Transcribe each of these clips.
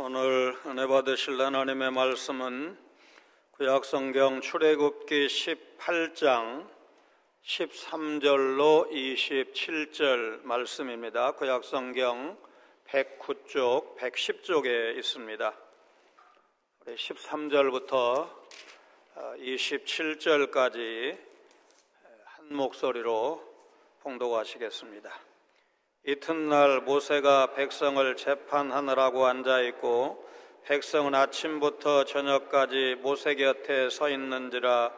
오늘 은혜 받으실 하나님의 말씀은 구약성경 출애굽기 18장 13절로 27절 말씀입니다. 구약성경 109쪽, 110쪽에 있습니다. 우리 13절부터 27절까지 한 목소리로 봉독하시겠습니다. 이튿날 모세가 백성을 재판하느라고 앉아있고 백성은 아침부터 저녁까지 모세 곁에 서 있는지라.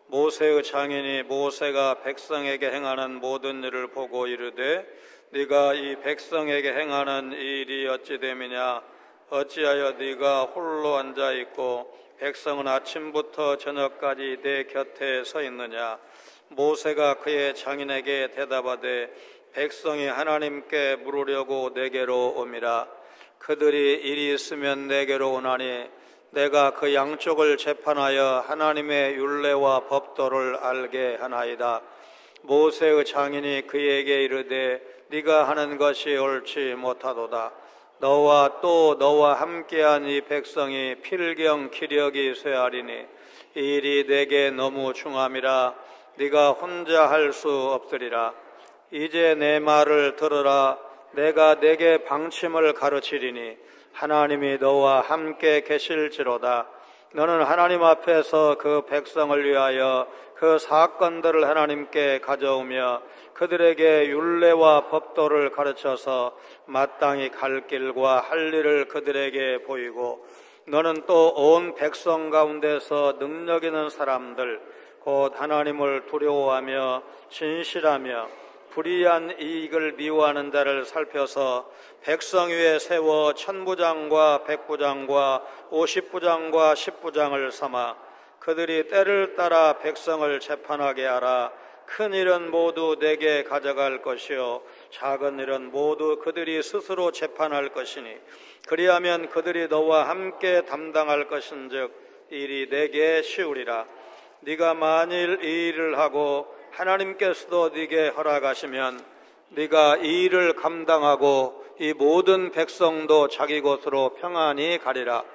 모세의 장인이 모세가 백성에게 행하는 모든 일을 보고 이르되 네가 이 백성에게 행하는 이 일이 어찌 됨이냐. 어찌하여 네가 홀로 앉아있고 백성은 아침부터 저녁까지 내 곁에 서 있느냐. 모세가 그의 장인에게 대답하되 백성이 하나님께 물으려고 내게로 옴이라. 그들이 일이 있으면 내게로 오나니 내가 그 양쪽을 재판하여 하나님의 율례와 법도를 알게 하나이다. 모세의 장인이 그에게 이르되 네가 하는 것이 옳지 못하도다. 너와 또 너와 함께한 이 백성이 필경 기력이 쇠하리니 이 일이 내게 너무 중함이라. 네가 혼자 할 수 없으리라. 이제 내 말을 들으라. 내가 내게 방침을 가르치리니 하나님이 너와 함께 계실지로다. 너는 하나님 앞에서 그 백성을 위하여 그 사건들을 하나님께 가져오며 그들에게 율례와 법도를 가르쳐서 마땅히 갈 길과 할 일을 그들에게 보이고, 너는 또 온 백성 가운데서 능력 있는 사람들 곧 하나님을 두려워하며 진실하며 불의한 이익을 미워하는 자를 살펴서 백성 위에 세워 천부장과 백부장과 50부장과 10부장을 삼아 그들이 때를 따라 백성을 재판하게 하라. 큰 일은 모두 내게 가져갈 것이요 작은 일은 모두 그들이 스스로 재판할 것이니 그리하면 그들이 너와 함께 담당할 것인즉 일이 내게 쉬우리라. 네가 만일 이 일을 하고 하나님께서도 네게 허락하시면 네가 이 일을 감당하고 이 모든 백성도 자기 곳으로 평안히 가리라.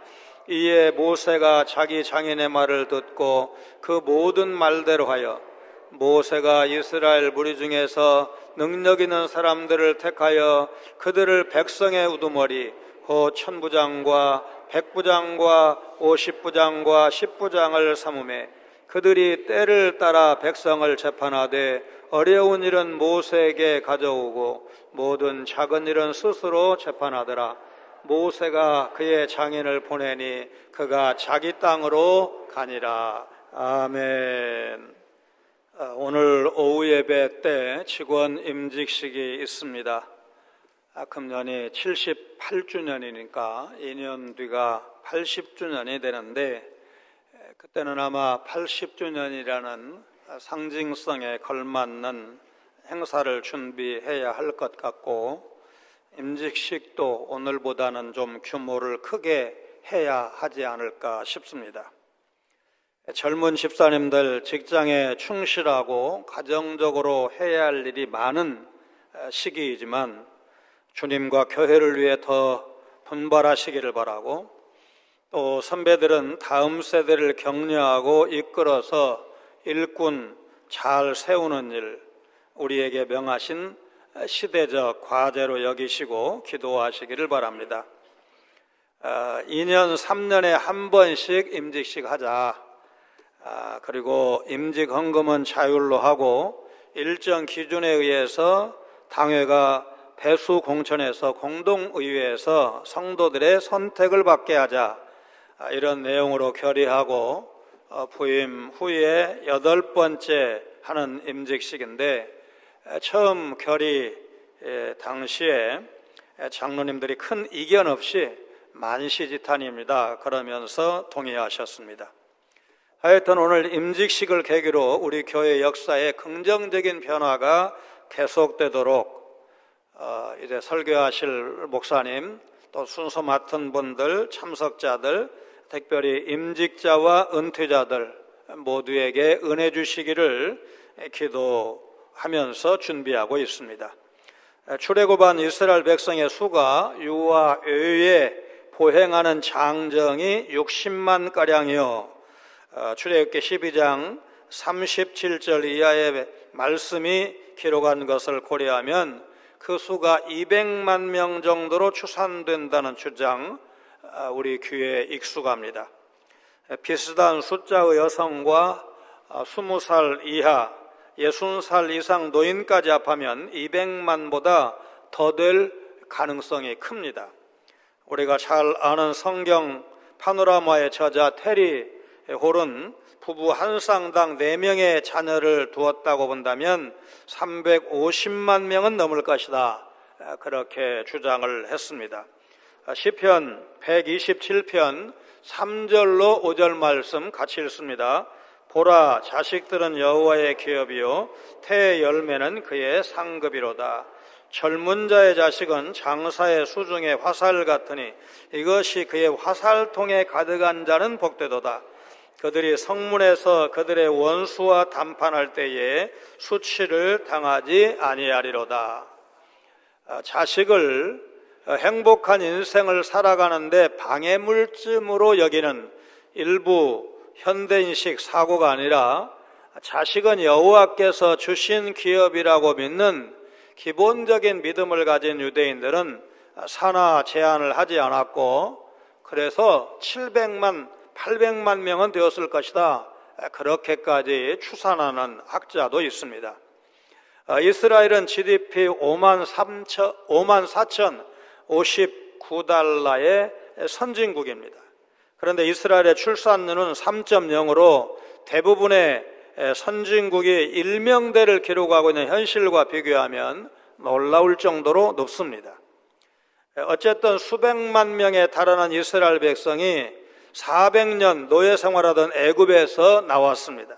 이에 모세가 자기 장인의 말을 듣고 그 모든 말대로 하여 모세가 이스라엘 무리 중에서 능력 있는 사람들을 택하여 그들을 백성의 우두머리 곧 천부장과 백부장과 50부장과 10부장을 삼음에 그들이 때를 따라 백성을 재판하되 어려운 일은 모세에게 가져오고 모든 작은 일은 스스로 재판하더라. 모세가 그의 장인을 보내니 그가 자기 땅으로 가니라. 아멘. 오늘 오후 예배 때 직원 임직식이 있습니다. 금년이 78주년이니까 2년 뒤가 80주년이 되는데 그때는 아마 80주년이라는 상징성에 걸맞는 행사를 준비해야 할 것 같고 임직식도 오늘보다는 좀 규모를 크게 해야 하지 않을까 싶습니다. 젊은 집사님들 직장에 충실하고 가정적으로 해야 할 일이 많은 시기이지만 주님과 교회를 위해 더 분발하시기를 바라고, 또 선배들은 다음 세대를 격려하고 이끌어서 일꾼 잘 세우는 일 우리에게 명하신 시대적 과제로 여기시고 기도하시기를 바랍니다. 2년 3년에 한 번씩 임직식 하자. 그리고 임직 헌금은 자율로 하고 일정 기준에 의해서 당회가 배수 공천에서 공동의회에서 성도들의 선택을 받게 하자. 이런 내용으로 결의하고 부임 후에 8번째 하는 임직식인데, 처음 결의 당시에 장로님들이 큰 이견 없이 만시지탄입니다 그러면서 동의하셨습니다. 하여튼 오늘 임직식을 계기로 우리 교회 역사에 긍정적인 변화가 계속되도록 이제 설교하실 목사님 또 순서 맡은 분들 참석자들 특별히 임직자와 은퇴자들 모두에게 은혜 주시기를 기도하면서 준비하고 있습니다. 출애굽한 이스라엘 백성의 수가 유아 외에 보행하는 장정이 60만 가량이요. 출애굽기 12장 37절 이하의 말씀이 기록한 것을 고려하면 그 수가 200만 명 정도로 추산된다는 주장, 우리 귀에 익숙합니다. 비슷한 숫자의 여성과 20살 이하, 60살 이상 노인까지 합하면 200만보다 더 될 가능성이 큽니다. 우리가 잘 아는 성경 파노라마의 저자 테리 홀은 부부 한 쌍당 4명의 자녀를 두었다고 본다면 350만 명은 넘을 것이다, 그렇게 주장을 했습니다. 시편 127편 3절로 5절 말씀 같이 읽습니다. 보라, 자식들은 여호와의 기업이요 태의 열매는 그의 상급이로다. 젊은 자의 자식은 장사의 수중의 화살 같으니 이것이 그의 화살통에 가득한 자는 복되도다. 그들이 성문에서 그들의 원수와 담판할 때에 수치를 당하지 아니하리로다. 자식을 행복한 인생을 살아가는데 방해물쯤으로 여기는 일부 현대인식 사고가 아니라 자식은 여호와께서 주신 기업이라고 믿는 기본적인 믿음을 가진 유대인들은 산하 제한을 하지 않았고, 그래서 700만, 800만 명은 되었을 것이다, 그렇게까지 추산하는 학자도 있습니다. 이스라엘은 GDP 5만 4,059달러의 선진국입니다. 그런데 이스라엘의 출산율은 3.0으로 대부분의 선진국이 일명대를 기록하고 있는 현실과 비교하면 놀라울 정도로 높습니다. 어쨌든 수백만 명에 달하는 이스라엘 백성이 400년 노예 생활하던 애굽에서 나왔습니다.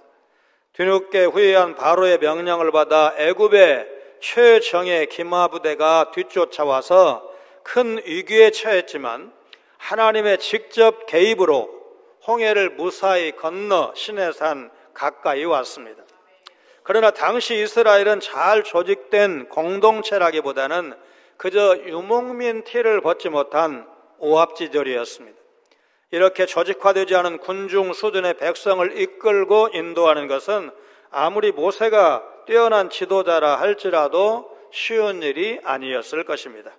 뒤늦게 후회한 바로의 명령을 받아 애굽의 최정예 기마부대가 뒤쫓아와서 큰 위기에 처했지만 하나님의 직접 개입으로 홍해를 무사히 건너 시내산 가까이 왔습니다. 그러나 당시 이스라엘은 잘 조직된 공동체라기보다는 그저 유목민 티를 벗지 못한 오합지졸이었습니다. 이렇게 조직화되지 않은 군중 수준의 백성을 이끌고 인도하는 것은 아무리 모세가 뛰어난 지도자라 할지라도 쉬운 일이 아니었을 것입니다.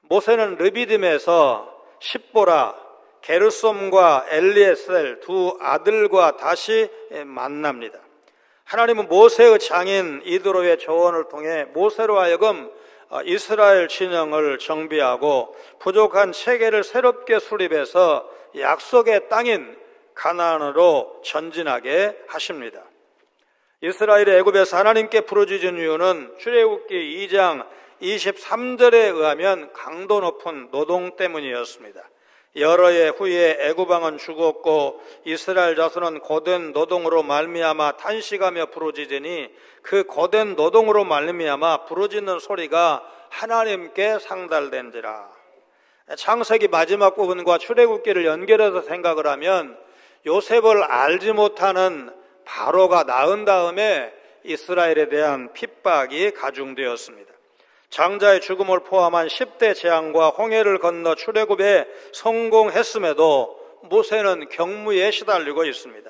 모세는 르비딤에서 십보라, 게르솜과 엘리에셀 두 아들과 다시 만납니다. 하나님은 모세의 장인 이드로의 조언을 통해 모세로 하여금 이스라엘 진영을 정비하고 부족한 체계를 새롭게 수립해서 약속의 땅인 가나안으로 전진하게 하십니다. 이스라엘이 애굽에서 하나님께 부르짖은 이유는 출애굽기 2장 23절에 의하면 강도 높은 노동 때문이었습니다. 여러 해 후에 애굽 왕은 죽었고 이스라엘 자손은 고된 노동으로 말미암아 탄식하며 부르짖으니 그 고된 노동으로 말미암아 부르짖는 소리가 하나님께 상달된지라. 창세기 마지막 부분과 출애굽기를 연결해서 생각을 하면 요셉을 알지 못하는 바로가 낳은 다음에 이스라엘에 대한 핍박이 가중되었습니다. 장자의 죽음을 포함한 10대 재앙과 홍해를 건너 출애굽에 성공했음에도 모세는 경무에 시달리고 있습니다.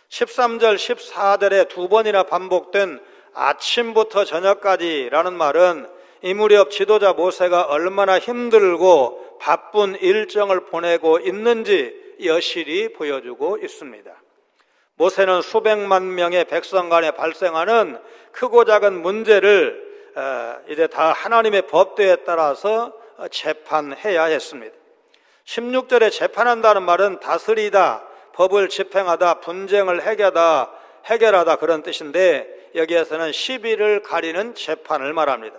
13절, 14절에 두 번이나 반복된 아침부터 저녁까지라는 말은 이 무렵 지도자 모세가 얼마나 힘들고 바쁜 일정을 보내고 있는지 여실히 보여주고 있습니다. 모세는 수백만 명의 백성 간에 발생하는 크고 작은 문제를 이제 다 하나님의 법도에 따라서 재판해야 했습니다. 16절에 재판한다는 말은 다스리다, 법을 집행하다, 분쟁을 해결하다 그런 뜻인데 여기에서는 시비를 가리는 재판을 말합니다.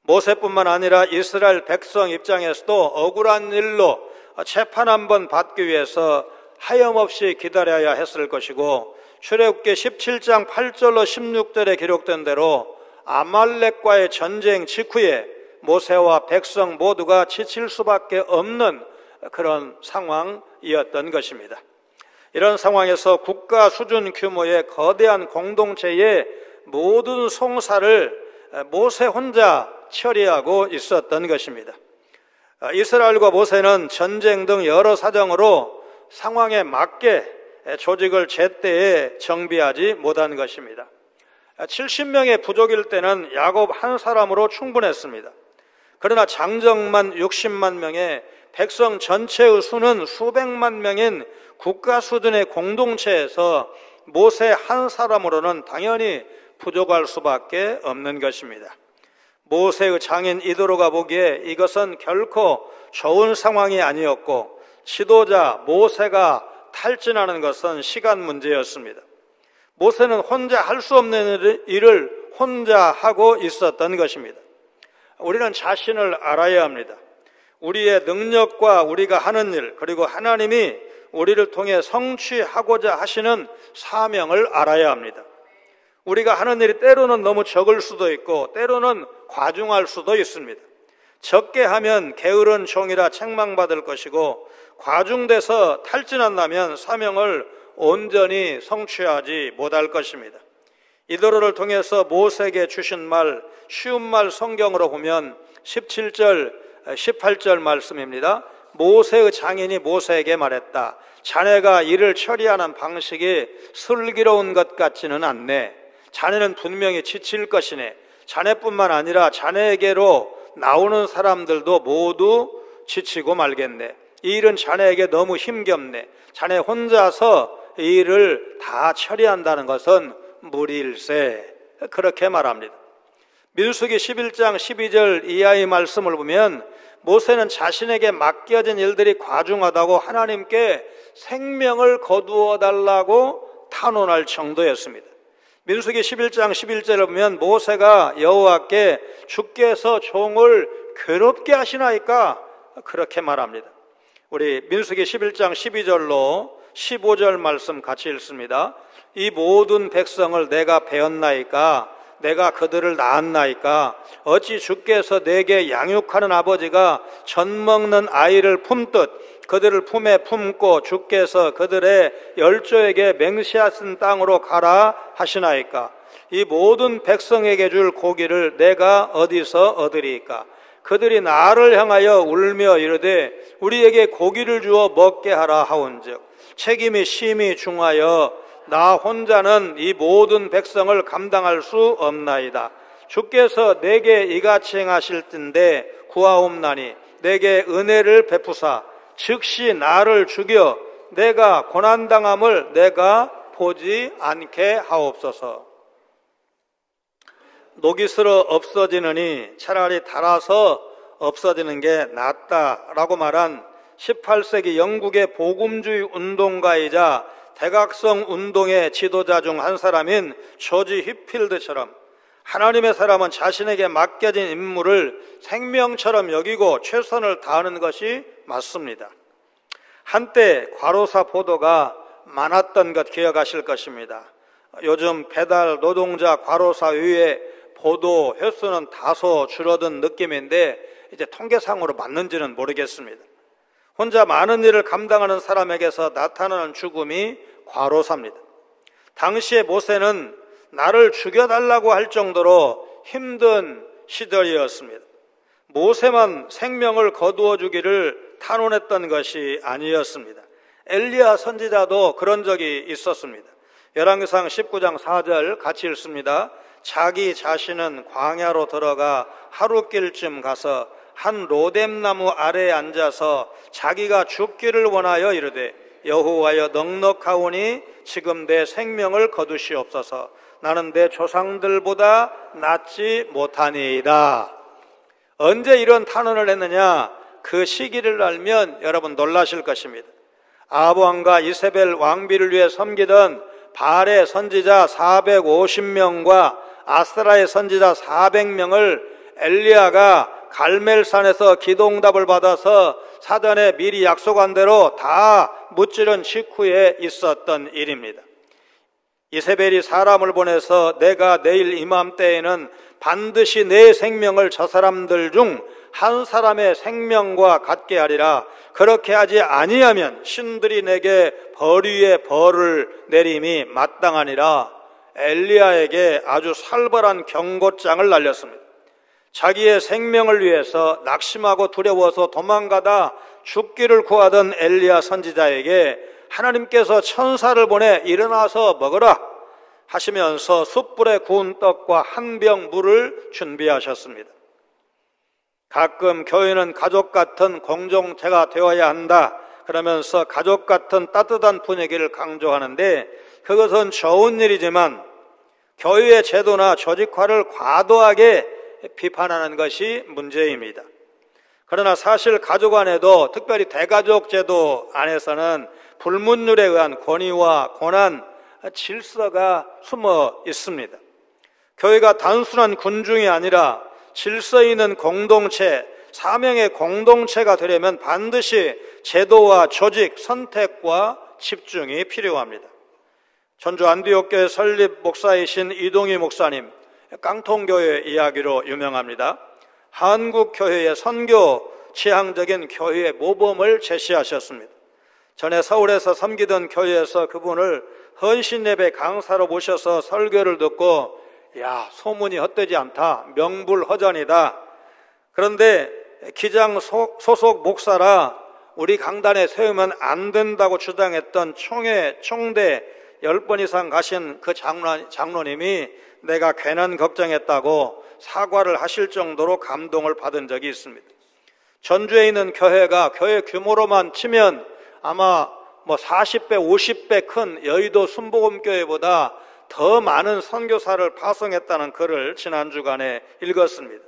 모세뿐만 아니라 이스라엘 백성 입장에서도 억울한 일로 재판 한번 받기 위해서 하염없이 기다려야 했을 것이고 출애굽기 17장 8절로 16절에 기록된 대로 아말렉과의 전쟁 직후에 모세와 백성 모두가 지칠 수밖에 없는 그런 상황이었던 것입니다. 이런 상황에서 국가 수준 규모의 거대한 공동체의 모든 송사를 모세 혼자 처리하고 있었던 것입니다. 이스라엘과 모세는 전쟁 등 여러 사정으로 상황에 맞게 조직을 제때에 정비하지 못한 것입니다. 70명의 부족일 때는 야곱 한 사람으로 충분했습니다. 그러나 장정만 60만 명의 백성 전체의 수는 수백만 명인 국가 수준의 공동체에서 모세 한 사람으로는 당연히 부족할 수밖에 없는 것입니다. 모세의 장인 이도로가 보기에 이것은 결코 좋은 상황이 아니었고 지도자 모세가 탈진하는 것은 시간 문제였습니다. 모세는 혼자 할 수 없는 일을 혼자 하고 있었던 것입니다. 우리는 자신을 알아야 합니다. 우리의 능력과 우리가 하는 일, 그리고 하나님이 우리를 통해 성취하고자 하시는 사명을 알아야 합니다. 우리가 하는 일이 때로는 너무 적을 수도 있고 때로는 과중할 수도 있습니다. 적게 하면 게으른 종이라 책망받을 것이고 과중돼서 탈진한다면 사명을 온전히 성취하지 못할 것입니다. 이도로를 통해서 모세에게 주신 말, 쉬운 말 성경으로 보면 17절, 18절 말씀입니다. 모세의 장인이 모세에게 말했다. 자네가 일을 처리하는 방식이 슬기로운 것 같지는 않네. 자네는 분명히 지칠 것이네. 자네뿐만 아니라 자네에게로 나오는 사람들도 모두 지치고 말겠네. 이 일은 자네에게 너무 힘겹네. 자네 혼자서 이 일을 다 처리한다는 것은 무리일세. 그렇게 말합니다. 민수기 11장 12절 이하의 말씀을 보면 모세는 자신에게 맡겨진 일들이 과중하다고 하나님께 생명을 거두어 달라고 탄원할 정도였습니다. 민수기 11장 11절을 보면 모세가 여호와께 주께서 종을 괴롭게 하시나이까 그렇게 말합니다. 우리 민수기 11장 12절로 15절 말씀 같이 읽습니다. 이 모든 백성을 내가 배었나이까 내가 그들을 낳았나이까 어찌 주께서 내게 양육하는 아버지가 젖 먹는 아이를 품듯 그들을 품에 품고 주께서 그들의 열조에게 맹세하신 땅으로 가라 하시나이까. 이 모든 백성에게 줄 고기를 내가 어디서 얻으리이까. 그들이 나를 향하여 울며 이르되 우리에게 고기를 주어 먹게 하라 하온즉 책임이 심히 중하여 나 혼자는 이 모든 백성을 감당할 수 없나이다. 주께서 내게 이같이 행하실 텐데 구하옵나니 내게 은혜를 베푸사 즉시 나를 죽여 내가 고난당함을 내가 보지 않게 하옵소서. 녹이 슬어 없어지느니 차라리 닳아서 없어지는 게 낫다라고 말한 18세기 영국의 복음주의 운동가이자 대각성 운동의 지도자 중 한 사람인 조지 휘필드처럼 하나님의 사람은 자신에게 맡겨진 임무를 생명처럼 여기고 최선을 다하는 것이 맞습니다. 한때 과로사 보도가 많았던 것 기억하실 것입니다. 요즘 배달 노동자 과로사 외에 보도 횟수는 다소 줄어든 느낌인데 이제 통계상으로 맞는지는 모르겠습니다. 혼자 많은 일을 감당하는 사람에게서 나타나는 죽음이 과로사입니다. 당시의 모세는 나를 죽여달라고 할 정도로 힘든 시절이었습니다. 모세만 생명을 거두어 주기를 탄원했던 것이 아니었습니다. 엘리야 선지자도 그런 적이 있었습니다. 열왕기상 19장 4절 같이 읽습니다. 자기 자신은 광야로 들어가 하루길쯤 가서 한 로뎀나무 아래에 앉아서 자기가 죽기를 원하여 이르되 여호와여 넉넉하오니 지금 내 생명을 거두시옵소서. 나는 내 조상들보다 낫지 못하니이다. 언제 이런 탄원을 했느냐? 그 시기를 알면 여러분 놀라실 것입니다. 아합 왕과 이세벨 왕비를 위해 섬기던 바알의 선지자 450명과 아스라의 선지자 400명을 엘리야가 갈멜산에서 기도응답을 받아서 사전에 미리 약속한 대로 다 무찌른 직후에 있었던 일입니다. 이세벨이 사람을 보내서 내가 내일 이맘때에는 반드시 내 생명을 저 사람들 중 한 사람의 생명과 같게 하리라. 그렇게 하지 아니하면 신들이 내게 벌 위에 벌을 내림이 마땅하니라. 엘리야에게 아주 살벌한 경고장을 날렸습니다. 자기의 생명을 위해서 낙심하고 두려워서 도망가다 죽기를 구하던 엘리야 선지자에게 하나님께서 천사를 보내 일어나서 먹으라 하시면서 숯불에 구운 떡과 한 병 물을 준비하셨습니다. 가끔 교회는 가족 같은 공동체가 되어야 한다 그러면서 가족 같은 따뜻한 분위기를 강조하는데 그것은 좋은 일이지만 교회의 제도나 조직화를 과도하게 비판하는 것이 문제입니다. 그러나 사실 가족 안에도 특별히 대가족 제도 안에서는 불문율에 의한 권위와 고난, 질서가 숨어 있습니다. 교회가 단순한 군중이 아니라 질서 있는 공동체, 사명의 공동체가 되려면 반드시 제도와 조직, 선택과 집중이 필요합니다. 전주 안디옥교회 설립 목사이신 이동희 목사님, 깡통교회 이야기로 유명합니다. 한국교회의 선교 지향적인 교회의 모범을 제시하셨습니다. 전에 서울에서 섬기던 교회에서 그분을 헌신예배 강사로 모셔서 설교를 듣고 야, 소문이 헛되지 않다, 명불허전이다. 그런데 기장 소속 목사라 우리 강단에 세우면 안 된다고 주장했던 총대 10번 이상 가신 그 장로님이 내가 괜한 걱정했다고 사과를 하실 정도로 감동을 받은 적이 있습니다. 전주에 있는 교회가 교회 규모로만 치면 아마 40배, 50배 큰 여의도 순복음교회보다 더 많은 선교사를 파송했다는 글을 지난 주간에 읽었습니다.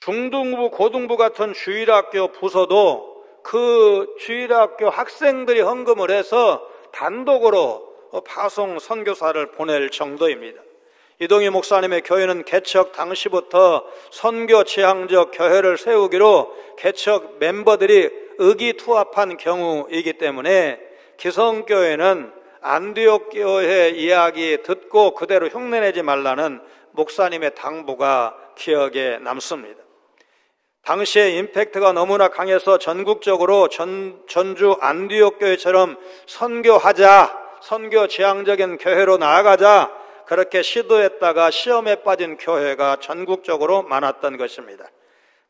중등부, 고등부 같은 주일학교 부서도 그 주일학교 학생들이 헌금을 해서 단독으로 파송 선교사를 보낼 정도입니다. 이동희 목사님의 교회는 개척 당시부터 선교 지향적 교회를 세우기로 개척 멤버들이 의기투합한 경우이기 때문에 기성교회는 안디옥 교회 이야기 듣고 그대로 흉내내지 말라는 목사님의 당부가 기억에 남습니다. 당시에 임팩트가 너무나 강해서 전국적으로 전주 안디옥 교회처럼 선교하자, 선교 지향적인 교회로 나아가자 그렇게 시도했다가 시험에 빠진 교회가 전국적으로 많았던 것입니다.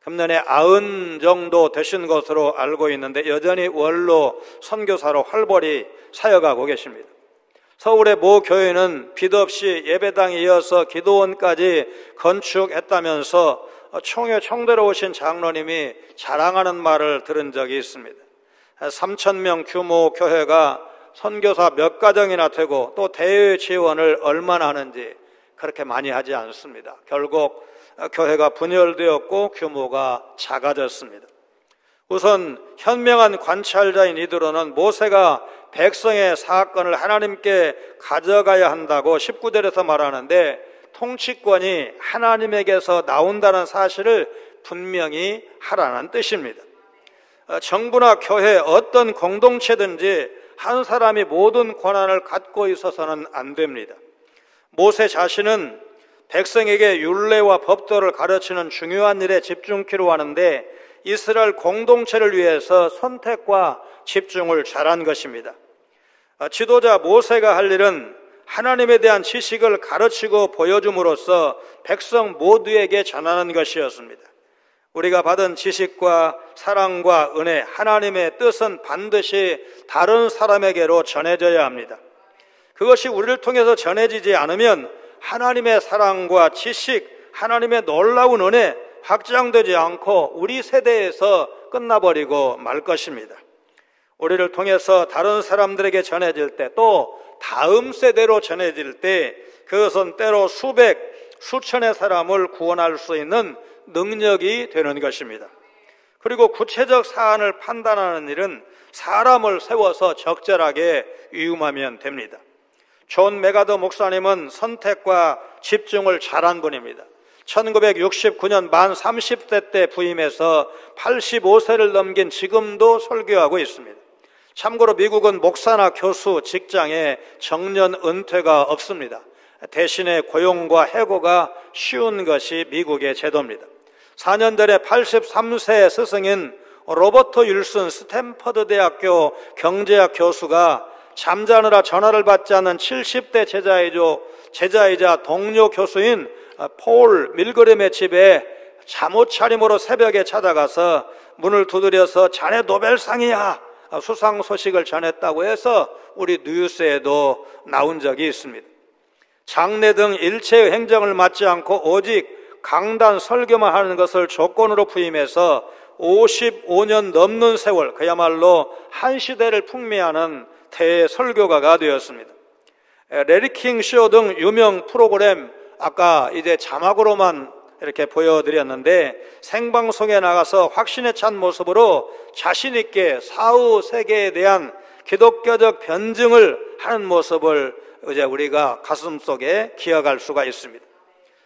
금년에 90 정도 되신 것으로 알고 있는데 여전히 원로 선교사로 활발히 사역하고 계십니다. 서울의 모 교회는 빚 없이 예배당에 이어서 기도원까지 건축했다면서 총대로 오신 장로님이 자랑하는 말을 들은 적이 있습니다. 3,000명 규모 교회가 선교사 몇 가정이나 되고 또 대외 지원을 얼마나 하는지 그렇게 많이 하지 않습니다. 결국 교회가 분열되었고 규모가 작아졌습니다. 우선 현명한 관찰자인 이들로는 모세가 백성의 사건을 하나님께 가져가야 한다고 19절에서 말하는데 통치권이 하나님에게서 나온다는 사실을 분명히 하라는 뜻입니다. 정부나 교회 어떤 공동체든지 한 사람이 모든 권한을 갖고 있어서는 안 됩니다. 모세 자신은 백성에게 율례와 법도를 가르치는 중요한 일에 집중키로 하는데 이스라엘 공동체를 위해서 선택과 집중을 잘한 것입니다. 지도자 모세가 할 일은 하나님에 대한 지식을 가르치고 보여줌으로써 백성 모두에게 전하는 것이었습니다. 우리가 받은 지식과 사랑과 은혜, 하나님의 뜻은 반드시 다른 사람에게로 전해져야 합니다. 그것이 우리를 통해서 전해지지 않으면 하나님의 사랑과 지식, 하나님의 놀라운 은혜 확장되지 않고 우리 세대에서 끝나버리고 말 것입니다. 우리를 통해서 다른 사람들에게 전해질 때 또 다음 세대로 전해질 때 그것은 때로 수백, 수천의 사람을 구원할 수 있는 능력이 되는 것입니다. 그리고 구체적 사안을 판단하는 일은 사람을 세워서 적절하게 위임하면 됩니다. 존 메가더 목사님은 선택과 집중을 잘한 분입니다. 1969년 만 30대 때 부임해서 85세를 넘긴 지금도 설교하고 있습니다. 참고로 미국은 목사나 교수, 직장에 정년 은퇴가 없습니다. 대신에 고용과 해고가 쉬운 것이 미국의 제도입니다. 4년 전에 83세 스승인 로버트 윌슨 스탠퍼드 대학교 경제학 교수가 잠자느라 전화를 받지 않는 70대 제자이자 동료 교수인 폴 밀그램의 집에 잠옷차림으로 새벽에 찾아가서 문을 두드려서 자네 노벨상이야 수상 소식을 전했다고 해서 우리 뉴스에도 나온 적이 있습니다. 장례 등 일체의 행정을 맡지 않고 오직 강단 설교만 하는 것을 조건으로 부임해서 55년 넘는 세월, 그야말로 한 시대를 풍미하는 대설교가가 되었습니다. 레리킹 쇼 등 유명 프로그램 아까 이제 자막으로만 이렇게 보여드렸는데 생방송에 나가서 확신에 찬 모습으로 자신 있게 사후 세계에 대한 기독교적 변증을 하는 모습을 이제 우리가 가슴속에 기억할 수가 있습니다.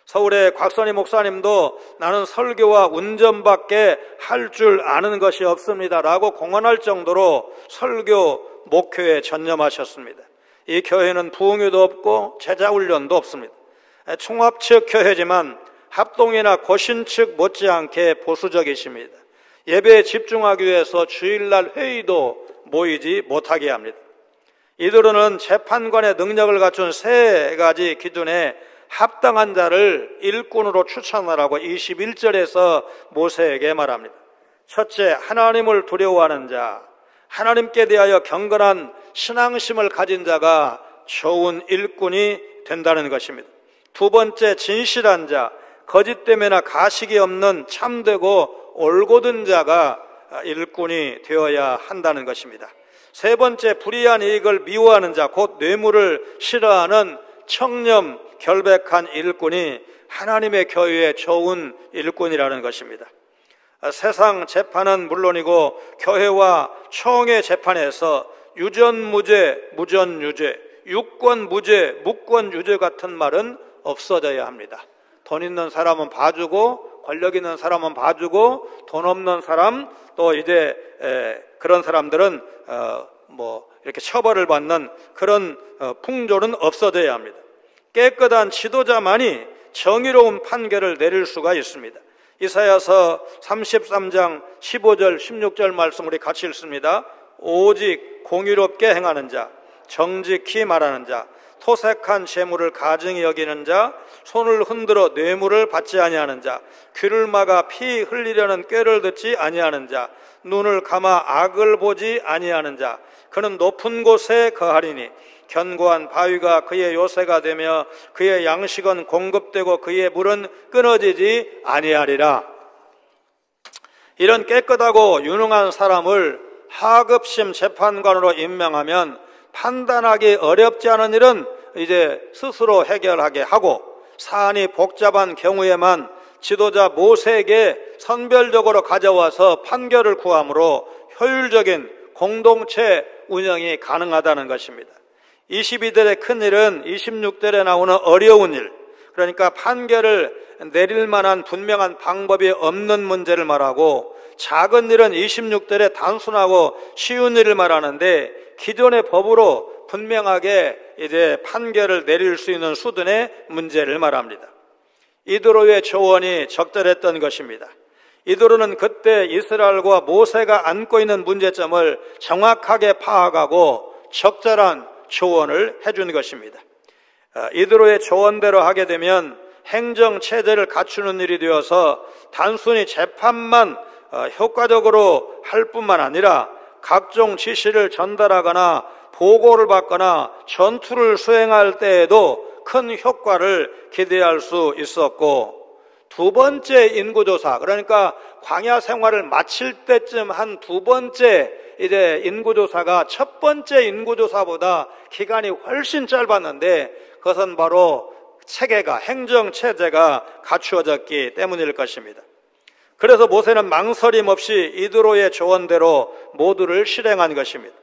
서울의 곽선희 목사님도 나는 설교와 운전밖에 할 줄 아는 것이 없습니다라고 공언할 정도로 설교 목표에 전념하셨습니다. 이 교회는 부흥회도 없고 제자훈련도 없습니다. 총합 측 교회지만 합동이나 고신 측 못지않게 보수적이십니다. 예배에 집중하기 위해서 주일날 회의도 모이지 못하게 합니다. 이들은 재판관의 능력을 갖춘 세 가지 기준에 합당한 자를 일꾼으로 추천하라고 21절에서 모세에게 말합니다. 첫째, 하나님을 두려워하는 자, 하나님께 대하여 경건한 신앙심을 가진 자가 좋은 일꾼이 된다는 것입니다. 두 번째, 진실한 자, 거짓됨이나 가식이 없는 참되고 올곧은 자가 일꾼이 되어야 한다는 것입니다. 세 번째, 불의한 이익을 미워하는 자, 곧 뇌물을 싫어하는 청렴 결백한 일꾼이 하나님의 교회에 좋은 일꾼이라는 것입니다. 세상 재판은 물론이고 교회와 총회 재판에서 유전무죄, 무전유죄, 유권무죄, 무권유죄 같은 말은 없어져야 합니다. 돈 있는 사람은 봐주고 권력 있는 사람은 봐주고 돈 없는 사람 또 이제 그런 사람들은 이렇게 처벌을 받는 그런 풍조는 없어져야 합니다. 깨끗한 지도자만이 정의로운 판결을 내릴 수가 있습니다. 이사야서 33장 15절 16절 말씀 우리 같이 읽습니다. 오직 공의롭게 행하는 자, 정직히 말하는 자, 토색한 재물을 가증히 여기는 자, 손을 흔들어 뇌물을 받지 아니하는 자, 귀를 막아 피 흘리려는 꾀를 듣지 아니하는 자, 눈을 감아 악을 보지 아니하는 자, 그는 높은 곳에 거하리니 견고한 바위가 그의 요새가 되며 그의 양식은 공급되고 그의 물은 끊어지지 아니하리라. 이런 깨끗하고 유능한 사람을 하급심 재판관으로 임명하면 판단하기 어렵지 않은 일은 이제 스스로 해결하게 하고 사안이 복잡한 경우에만 지도자 모세에게 선별적으로 가져와서 판결을 구함으로 효율적인 공동체 운영이 가능하다는 것입니다. 22절의 큰일은 26절에 나오는 어려운 일, 그러니까 판결을 내릴 만한 분명한 방법이 없는 문제를 말하고, 작은 일은 26절에 단순하고 쉬운 일을 말하는데 기존의 법으로 분명하게 이제 판결을 내릴 수 있는 수준의 문제를 말합니다. 이드로의 조언이 적절했던 것입니다. 이드로는 그때 이스라엘과 모세가 안고 있는 문제점을 정확하게 파악하고 적절한 조언을 해준 것입니다. 이드로의 조언대로 하게 되면 행정체제를 갖추는 일이 되어서 단순히 재판만 효과적으로 할 뿐만 아니라 각종 지시를 전달하거나 보고를 받거나 전투를 수행할 때에도 큰 효과를 기대할 수 있었고, 두 번째 인구조사, 그러니까 광야 생활을 마칠 때쯤 한 두 번째 이제 인구조사가 첫 번째 인구조사보다 기간이 훨씬 짧았는데 그것은 바로 체계가, 행정체제가 갖추어졌기 때문일 것입니다. 그래서 모세는 망설임 없이 이드로의 조언대로 모두를 실행한 것입니다.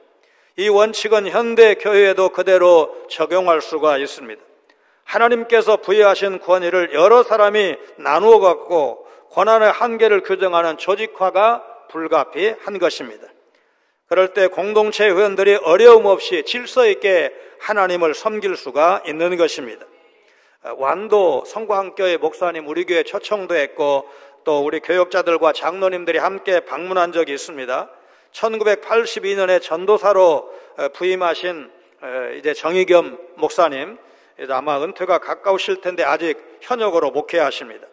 이 원칙은 현대 교회에도 그대로 적용할 수가 있습니다. 하나님께서 부여하신 권위를 여러 사람이 나누어 갖고 권한의 한계를 규정하는 조직화가 불가피한 것입니다. 그럴 때 공동체 회원들이 어려움 없이 질서 있게 하나님을 섬길 수가 있는 것입니다. 완도 성과학교회 목사님 우리 교회 초청도 했고 또 우리 교역자들과 장로님들이 함께 방문한 적이 있습니다. 1982년에 전도사로 부임하신 이제 정의겸 목사님, 아마 은퇴가 가까우실 텐데 아직 현역으로 목회하십니다.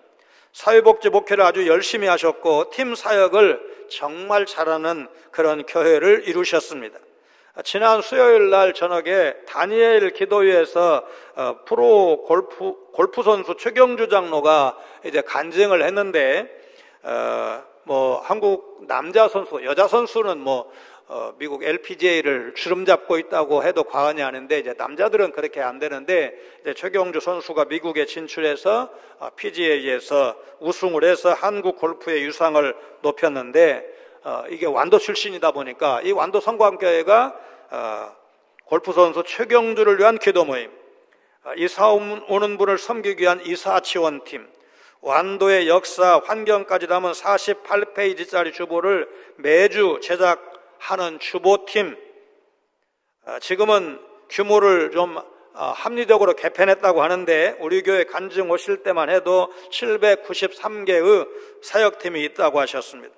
사회복지 목회를 아주 열심히 하셨고 팀 사역을 정말 잘하는 그런 교회를 이루셨습니다. 지난 수요일 날 저녁에 다니엘 기도회에서 프로 골프 선수 최경주 장로가 이제 간증을 했는데 한국 남자 선수, 여자 선수는 미국 LPGA를 주름 잡고 있다고 해도 과언이 아닌데 이제 남자들은 그렇게 안 되는데 이제 최경주 선수가 미국에 진출해서 PGA에서 우승을 해서 한국 골프의 유상을 높였는데 이게 완도 출신이다 보니까 이 완도 성광교회가 골프 선수 최경주를 위한 기도 모임, 이사 오는 분을 섬기기 위한 이사 지원팀, 완도의 역사, 환경까지 담은 48페이지짜리 주보를 매주 제작하는 주보팀, 지금은 규모를 좀 합리적으로 개편했다고 하는데 우리 교회 간증 오실 때만 해도 793개의 사역팀이 있다고 하셨습니다.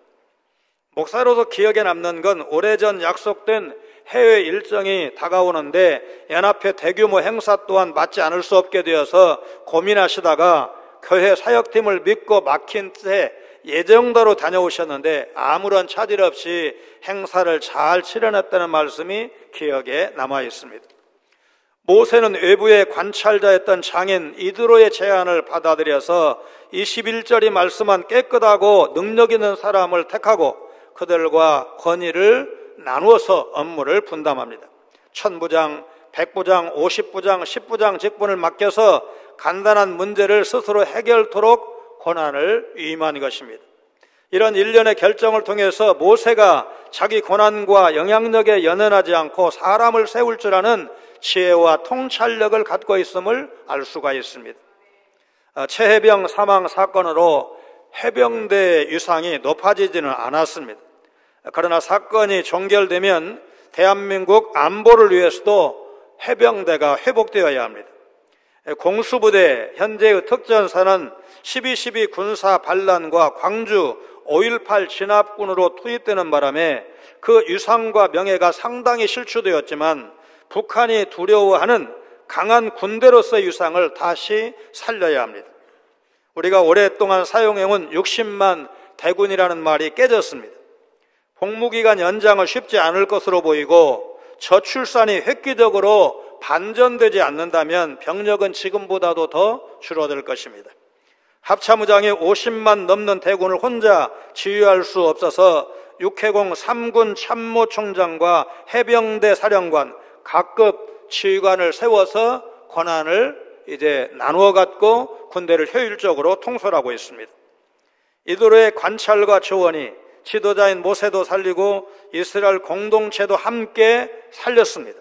목사로서 기억에 남는 건 오래전 약속된 해외 일정이 다가오는데 연합회 대규모 행사 또한 맞지 않을 수 없게 되어서 고민하시다가 교회 사역팀을 믿고 막힌 채 예정대로 다녀오셨는데 아무런 차질 없이 행사를 잘 치러냈다는 말씀이 기억에 남아 있습니다. 모세는 외부의 관찰자였던 장인 이드로의 제안을 받아들여서 21절이 말씀한 깨끗하고 능력 있는 사람을 택하고 그들과 권위를 나누어서 업무를 분담합니다. 1000부장, 100부장, 50부장, 10부장 직분을 맡겨서 간단한 문제를 스스로 해결토록 권한을 위임한 것입니다. 이런 일련의 결정을 통해서 모세가 자기 권한과 영향력에 연연하지 않고 사람을 세울 줄 아는 지혜와 통찰력을 갖고 있음을 알 수가 있습니다. 최해병 사망 사건으로 해병대 유상이 높아지지는 않았습니다. 그러나 사건이 종결되면 대한민국 안보를 위해서도 해병대가 회복되어야 합니다. 공수부대 현재의 특전사는 12.12 군사 반란과 광주 5.18 진압군으로 투입되는 바람에 그 유상과 명예가 상당히 실추되었지만 북한이 두려워하는 강한 군대로서의 유상을 다시 살려야 합니다. 우리가 오랫동안 사용해온 60만 대군이라는 말이 깨졌습니다. 복무기간 연장은 쉽지 않을 것으로 보이고 저출산이 획기적으로 반전되지 않는다면 병력은 지금보다도 더 줄어들 것입니다. 합참의장이 50만 넘는 대군을 혼자 지휘할 수 없어서 육해공 3군 참모총장과 해병대 사령관, 각급 지휘관을 세워서 권한을 이제 나누어 갖고 군대를 효율적으로 통솔하고 있습니다. 이들의 관찰과 조언이 지도자인 모세도 살리고 이스라엘 공동체도 함께 살렸습니다.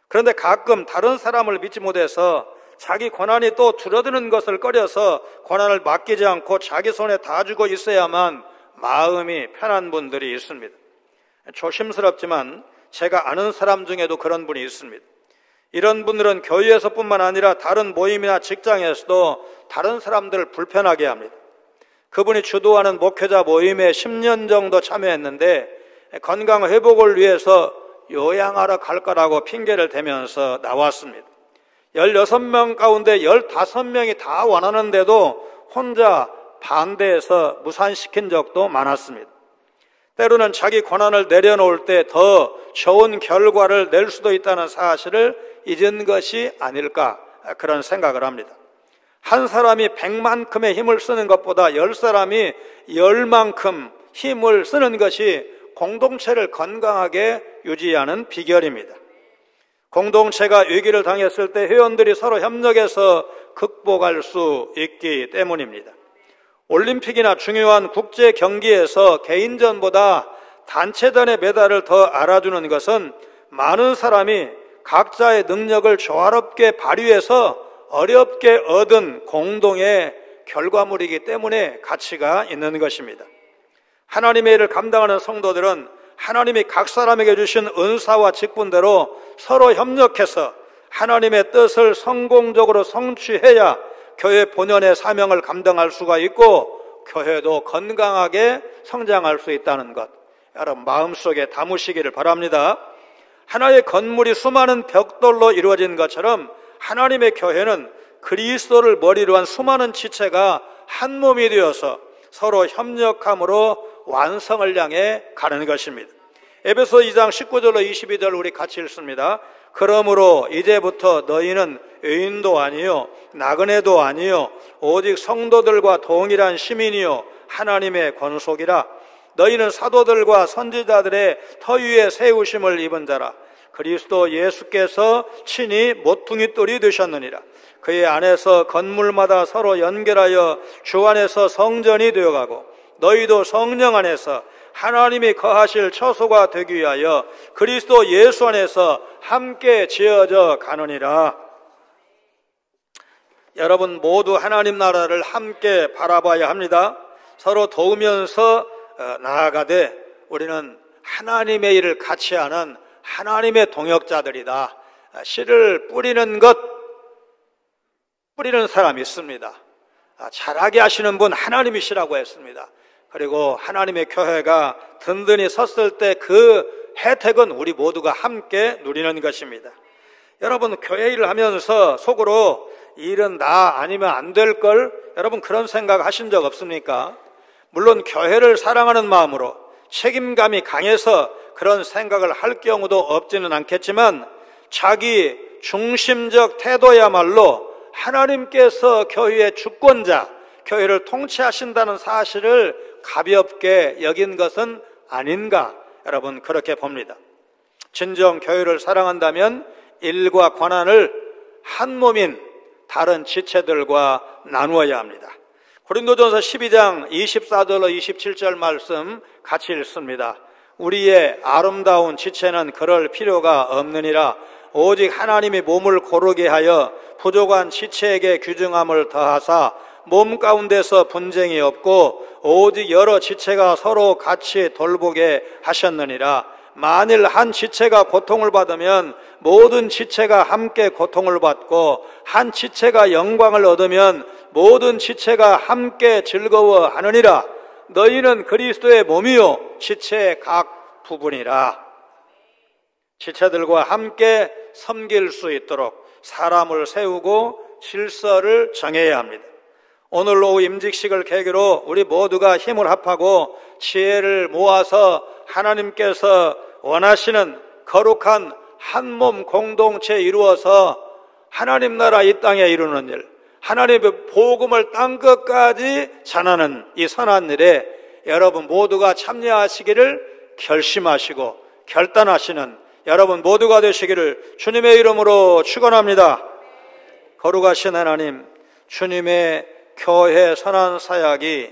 그런데 가끔 다른 사람을 믿지 못해서 자기 권한이 또 줄어드는 것을 꺼려서 권한을 맡기지 않고 자기 손에 다 쥐고 있어야만 마음이 편한 분들이 있습니다. 조심스럽지만 제가 아는 사람 중에도 그런 분이 있습니다. 이런 분들은 교회에서뿐만 아니라 다른 모임이나 직장에서도 다른 사람들을 불편하게 합니다. 그분이 주도하는 목회자 모임에 10년 정도 참여했는데 건강 회복을 위해서 요양하러 갈 거라고 핑계를 대면서 나왔습니다. 16명 가운데 15명이 다 원하는데도 혼자 반대해서 무산시킨 적도 많았습니다. 때로는 자기 권한을 내려놓을 때 더 좋은 결과를 낼 수도 있다는 사실을 잊은 것이 아닐까 그런 생각을 합니다. 한 사람이 100만큼의 힘을 쓰는 것보다 10사람이 10만큼 힘을 쓰는 것이 공동체를 건강하게 유지하는 비결입니다. 공동체가 위기를 당했을 때 회원들이 서로 협력해서 극복할 수 있기 때문입니다. 올림픽이나 중요한 국제 경기에서 개인전보다 단체전의 메달을 더 알아주는 것은 많은 사람이 각자의 능력을 조화롭게 발휘해서 어렵게 얻은 공동의 결과물이기 때문에 가치가 있는 것입니다. 하나님의 일을 감당하는 성도들은 하나님이 각 사람에게 주신 은사와 직분대로 서로 협력해서 하나님의 뜻을 성공적으로 성취해야 교회 본연의 사명을 감당할 수가 있고 교회도 건강하게 성장할 수 있다는 것, 여러분 마음속에 담으시기를 바랍니다. 하나의 건물이 수많은 벽돌로 이루어진 것처럼 하나님의 교회는 그리스도를 머리로 한 수많은 지체가 한 몸이 되어서 서로 협력함으로 완성을 향해 가는 것입니다. 에베소 2장 19절로 22절 우리 같이 읽습니다. 그러므로 이제부터 너희는 의인도 아니요 나그네도 아니요 오직 성도들과 동일한 시민이요 하나님의 권속이라. 너희는 사도들과 선지자들의 터 위에 세우심을 입은 자라. 그리스도 예수께서 친히 모퉁이 돌이 되셨느니라. 그의 안에서 건물마다 서로 연결하여 주 안에서 성전이 되어가고 너희도 성령 안에서 하나님이 거하실 처소가 되기 위하여 그리스도 예수 안에서 함께 지어져 가느니라. 여러분 모두 하나님 나라를 함께 바라봐야 합니다. 서로 도우면서 나아가되 우리는 하나님의 일을 같이 하는 하나님의 동역자들이다. 씨를 뿌리는 사람이 있습니다. 잘하게 하시는 분 하나님이시라고 했습니다. 그리고 하나님의 교회가 든든히 섰을 때 그 혜택은 우리 모두가 함께 누리는 것입니다. 여러분 교회 일을 하면서 속으로 일은 나 아니면 안 될 걸, 여러분 그런 생각 하신 적 없습니까? 물론 교회를 사랑하는 마음으로 책임감이 강해서 그런 생각을 할 경우도 없지는 않겠지만 자기 중심적 태도야말로 하나님께서 교회의 주권자, 교회를 통치하신다는 사실을 가볍게 여긴 것은 아닌가, 여러분 그렇게 봅니다. 진정 교회를 사랑한다면 일과 권한을 한 몸인 다른 지체들과 나누어야 합니다. 고린도전서 12장 24절로 27절 말씀 같이 읽습니다. 우리의 아름다운 지체는 그럴 필요가 없느니라. 오직 하나님이 몸을 고르게 하여 부족한 지체에게 규정함을 더하사 몸 가운데서 분쟁이 없고 오직 여러 지체가 서로 같이 돌보게 하셨느니라. 만일 한 지체가 고통을 받으면 모든 지체가 함께 고통을 받고 한 지체가 영광을 얻으면 모든 지체가 함께 즐거워하느니라. 너희는 그리스도의 몸이요 지체의 각 부분이라. 지체들과 함께 섬길 수 있도록 사람을 세우고 질서를 정해야 합니다. 오늘 오후 임직식을 계기로 우리 모두가 힘을 합하고 지혜를 모아서 하나님께서 원하시는 거룩한 한 몸 공동체 이루어서 하나님 나라 이 땅에 이루는 일, 하나님의 복음을 땅 끝까지 전하는 이 선한 일에 여러분 모두가 참여하시기를 결심하시고 결단하시는 여러분 모두가 되시기를 주님의 이름으로 축원합니다. 거룩하신 하나님, 주님의 교회 선한 사역이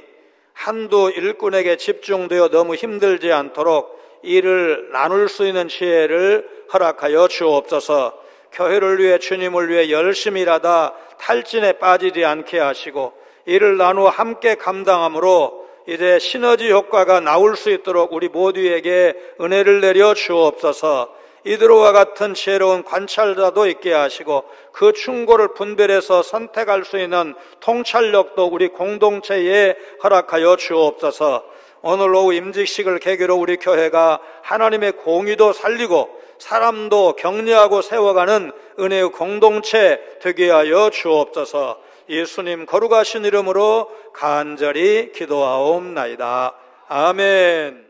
한두 일꾼에게 집중되어 너무 힘들지 않도록 이를 나눌 수 있는 지혜를 허락하여 주옵소서. 교회를 위해 주님을 위해 열심히 일하다 탈진에 빠지지 않게 하시고 이를 나누어 함께 감당함으로 이제 시너지 효과가 나올 수 있도록 우리 모두에게 은혜를 내려 주옵소서. 이들과 같은 지혜로운 관찰자도 있게 하시고 그 충고를 분별해서 선택할 수 있는 통찰력도 우리 공동체에 허락하여 주옵소서. 오늘 오후 임직식을 계기로 우리 교회가 하나님의 공의도 살리고 사람도 격려하고 세워가는 은혜의 공동체 되게 하여 주옵소서. 예수님 거룩하신 이름으로 간절히 기도하옵나이다. 아멘.